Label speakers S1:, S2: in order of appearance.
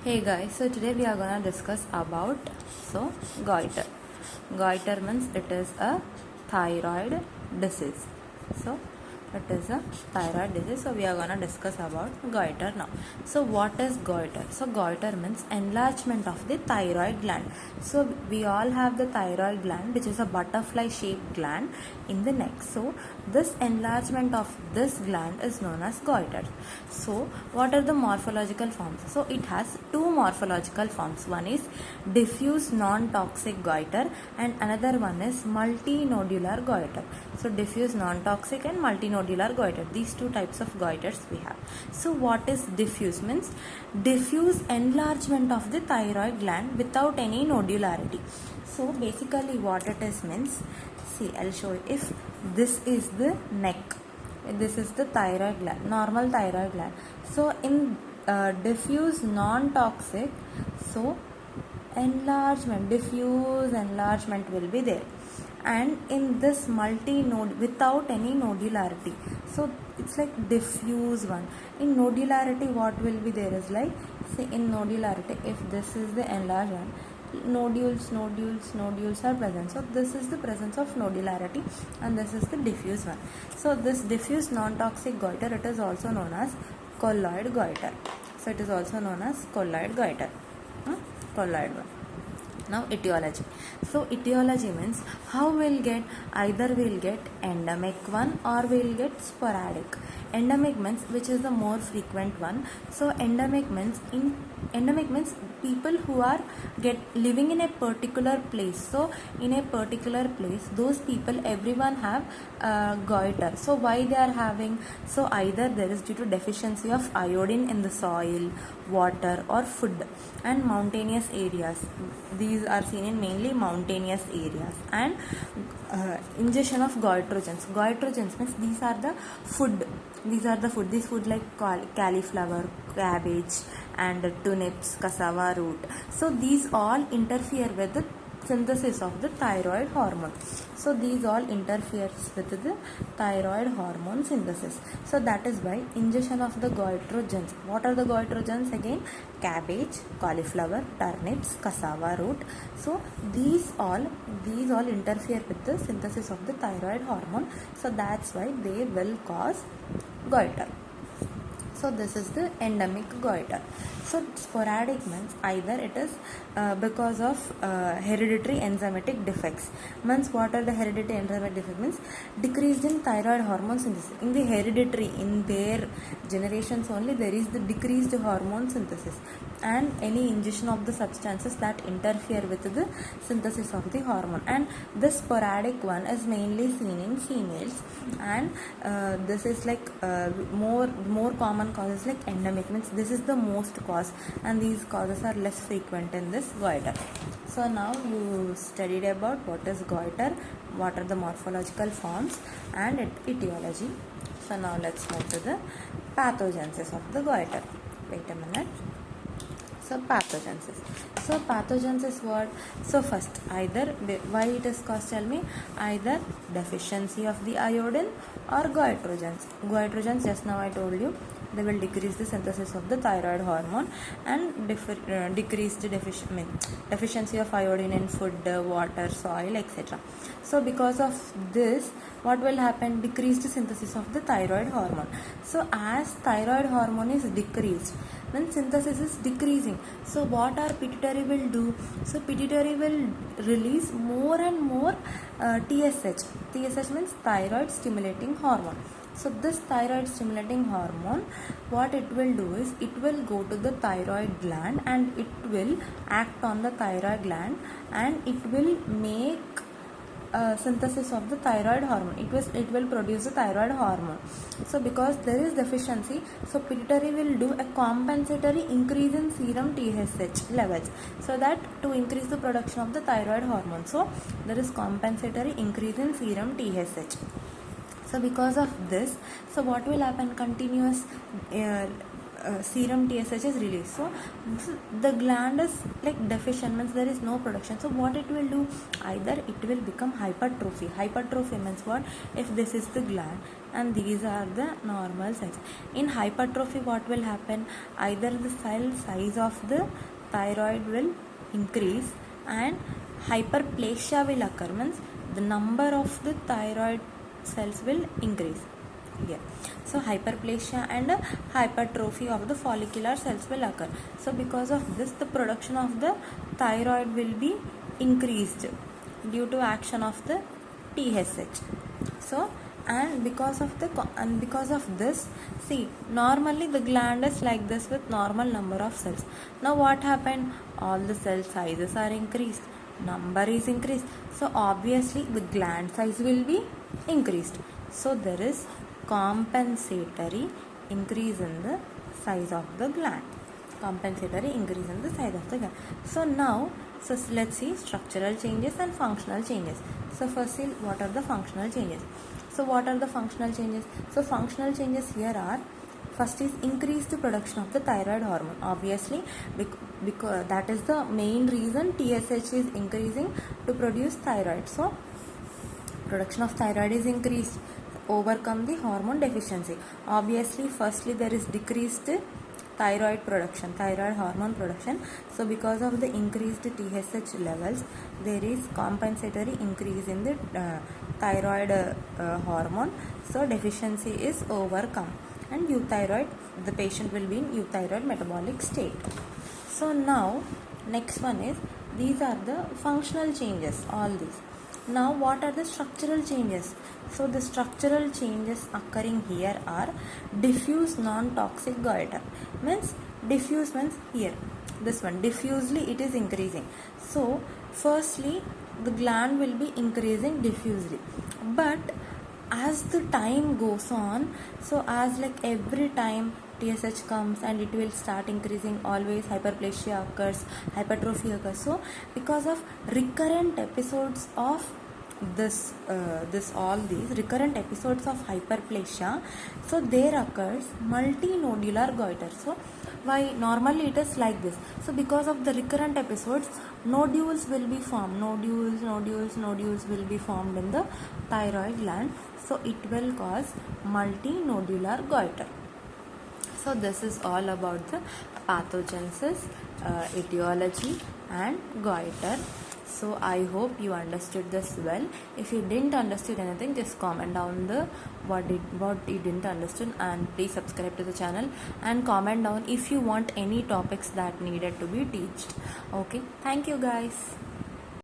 S1: Hey guys, so today we are gonna discuss about goiter. Goiter means it is a thyroid disease. So it is a thyroid disease. So we are gonna discuss about goiter now. So what is goiter? So goiter means enlargement of the thyroid gland. So we all have the thyroid gland, which is a butterfly shaped gland in the neck. So this enlargement of this gland is known as goiter. So what are the morphological forms? So it has two morphological forms. One is diffuse non-toxic goiter and another one is multinodular goiter. So diffuse non-toxic and multinodular goiter, these two types of goiters we have. So what is diffuse? Means diffuse enlargement of the thyroid gland without any nodularity. So basically what it is means, see, I'll show you. If this is the neck, this is the thyroid gland, normal thyroid gland. So in diffuse non-toxic, so diffuse enlargement will be there, and in this multi-node without any nodularity, so it's like diffuse one. In nodularity, what will be there is like, say in nodularity, if this is the enlargement, nodules are present. So this is the presence of nodularity and this is the diffuse one. So this diffuse non-toxic goiter, it is also known as colloid goiter. So it is also known as colloid goiter. Colloid one. Now etiology. So etiology means how we'll get, either we'll get endemic one or we'll get sporadic. Endemic means which is the more frequent one. So endemic means people who are living in a particular place. So in a particular place, those people, everyone have goiter. So why they are having? So either there is due to deficiency of iodine in the soil, water or food, and mountainous areas. These are seen in mainly mountainous areas, and ingestion of goitrogens. Goitrogens means these are the food. These food like cauliflower, cabbage and turnips, cassava root. So these all interfere with the synthesis of the thyroid hormone. So these all interferes with the thyroid hormone synthesis. So that is why ingestion of the goitrogens. What are the goitrogens again? Cabbage, cauliflower, turnips, cassava root. So these all interfere with the synthesis of the thyroid hormone. So that's why they will cause goiter. So this is the endemic goiter. So sporadic means either it is because of hereditary enzymatic defects. Means what are the hereditary enzymatic defects? Means decreased in thyroid hormone synthesis. In the hereditary, in their generations only, there is the decreased hormone synthesis, and any ingestion of the substances that interfere with the synthesis of the hormone. And this sporadic one is mainly seen in females, and this is like more common causes like endemic, means this is the most cause, and these causes are less frequent in this goiter. So now you studied about what is goiter, what are the morphological forms and etiology. So now let's move to the pathogenesis of the goiter. Wait a minute. So pathogenesis. So pathogenesis what? So first, either why it is caused, tell me. Either deficiency of the iodine or goitrogens. Goitrogens, just now I told you, they will decrease the synthesis of the thyroid hormone, and decrease the deficiency of iodine in food, water, soil, etc. So because of this, what will happen? Decreased synthesis of the thyroid hormone. So as thyroid hormone is decreased, then synthesis is decreasing. So what our pituitary will do? So pituitary will release more and more TSH. TSH means thyroid stimulating hormone. So this thyroid stimulating hormone, what it will do is it will go to the thyroid gland and it will act on the thyroid gland, and it will make synthesis of the thyroid hormone. It will produce the thyroid hormone. So because there is deficiency, so pituitary will do a compensatory increase in serum TSH levels, so that to increase the production of the thyroid hormone. So there is compensatory increase in serum TSH. So because of this, so what will happen? Continuous serum TSH is released. So the gland is like deficient, means there is no production. So what it will do, either it will become hypertrophy. Hypertrophy means what? If this is the gland and these are the normal cells, in hypertrophy what will happen, either the cell size of the thyroid will increase and hyperplasia will occur, means the number of the thyroid cells will increase here. So hyperplasia and hypertrophy of the follicular cells will occur. So because of this, the production of the thyroid will be increased due to action of the TSH. So and because of this, see, normally the gland is like this with normal number of cells. Now what happened, all the cell sizes are increased, number is increased, so obviously the gland size will be increased. So there is compensatory increase in the size of the gland. Compensatory increase in the size of the gland. So now, so let's see structural changes and functional changes. So first see what are the functional changes. So what are the functional changes? So functional changes here are, first is increase the production of the thyroid hormone. Obviously, because that is the main reason TSH is increasing to produce thyroid. So production of thyroid is increased, overcome the hormone deficiency. Obviously, firstly there is decreased thyroid production, thyroid hormone production. So because of the increased TSH levels, there is compensatory increase in the thyroid hormone. So deficiency is overcome and euthyroid, the patient will be in euthyroid metabolic state. So now next one is, these are the functional changes, all these. Now what are the structural changes? So the structural changes occurring here are diffuse non-toxic goiter. Means diffuse means here, this one, diffusely it is increasing. So firstly the gland will be increasing diffusely, but as the time goes on, so as like every time TSH comes and it will start increasing, always hyperplasia occurs, hypertrophy occurs. So because of recurrent episodes of these recurrent episodes of hyperplasia, so there occurs multinodular goiter. So why normally it is like this? So because of the recurrent episodes, nodules will be formed, nodules will be formed in the thyroid gland. So it will cause multinodular goiter. So this is all about the pathogenesis, etiology and goiter. So I hope you understood this well. If you didn't understood anything, just comment down the what you didn't understand, and please subscribe to the channel and comment down if you want any topics that needed to be taught. Okay, thank you guys.